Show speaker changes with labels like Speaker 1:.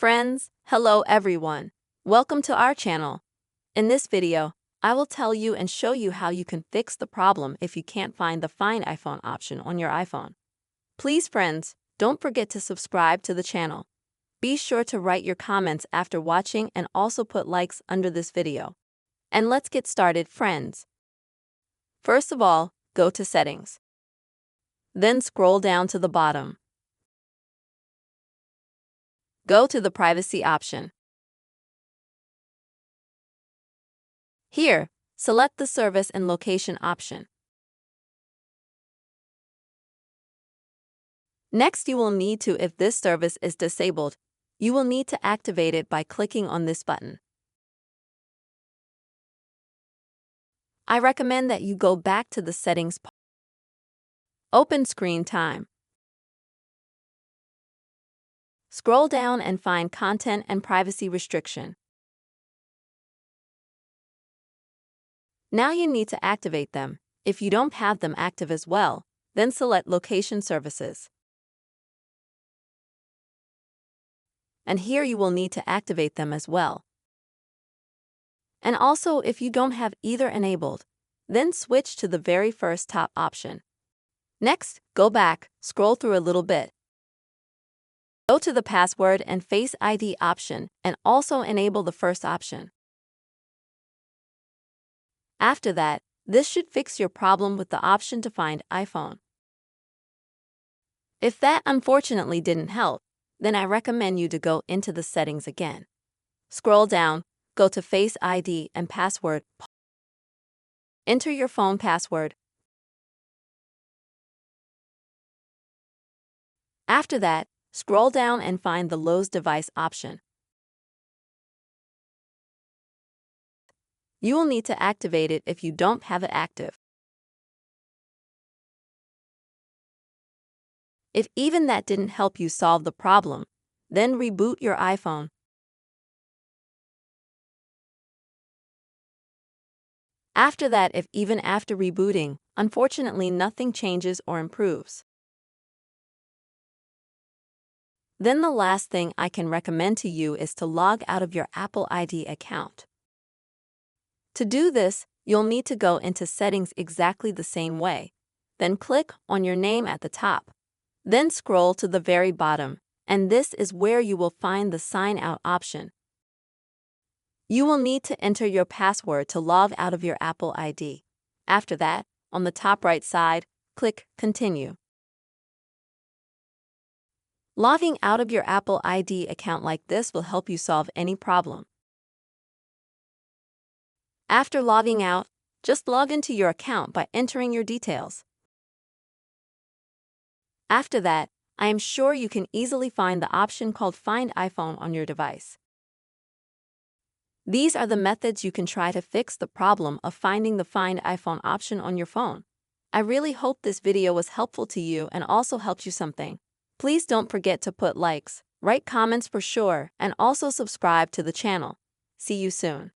Speaker 1: Friends, hello everyone. Welcome to our channel. In this video, I will tell you and show you how you can fix the problem if you can't find the Find iPhone option on your iPhone. Please friends, don't forget to subscribe to the channel. Be sure to write your comments after watching and also put likes under this video. And let's get started, friends. First of all, go to Settings. Then scroll down to the bottom. Go to the Privacy option. Here, select the Service and Location option. Next, you will need to, if this service is disabled, you will need to activate it by clicking on this button. I recommend that you go back to the Settings part. Open Screen Time. Scroll down and find Content and Privacy Restriction. Now you need to activate them. If you don't have them active as well, then select Location Services. And here you will need to activate them as well. And also, if you don't have either enabled, then switch to the very first top option. Next, go back, scroll through a little bit. Go to the Password and Face ID option and also enable the first option. After that, this should fix your problem with the option to find iPhone. If that unfortunately didn't help, then I recommend you to go into the settings again. Scroll down, go to Face ID and Password. Enter your phone password. After that, scroll down and find the Lose Device option. You will need to activate it if you don't have it active. If even that didn't help you solve the problem, then reboot your iPhone. After that, if even after rebooting, unfortunately nothing changes or improves, then the last thing I can recommend to you is to log out of your Apple ID account. To do this, you'll need to go into Settings exactly the same way. Then click on your name at the top. Then scroll to the very bottom, and this is where you will find the Sign Out option. You will need to enter your password to log out of your Apple ID. After that, on the top right side, click Continue. Logging out of your Apple ID account like this will help you solve any problem. After logging out, just log into your account by entering your details. After that, I am sure you can easily find the option called Find iPhone on your device. These are the methods you can try to fix the problem of finding the Find iPhone option on your phone. I really hope this video was helpful to you and also helped you something. Please don't forget to put likes, write comments for sure, and also subscribe to the channel. See you soon.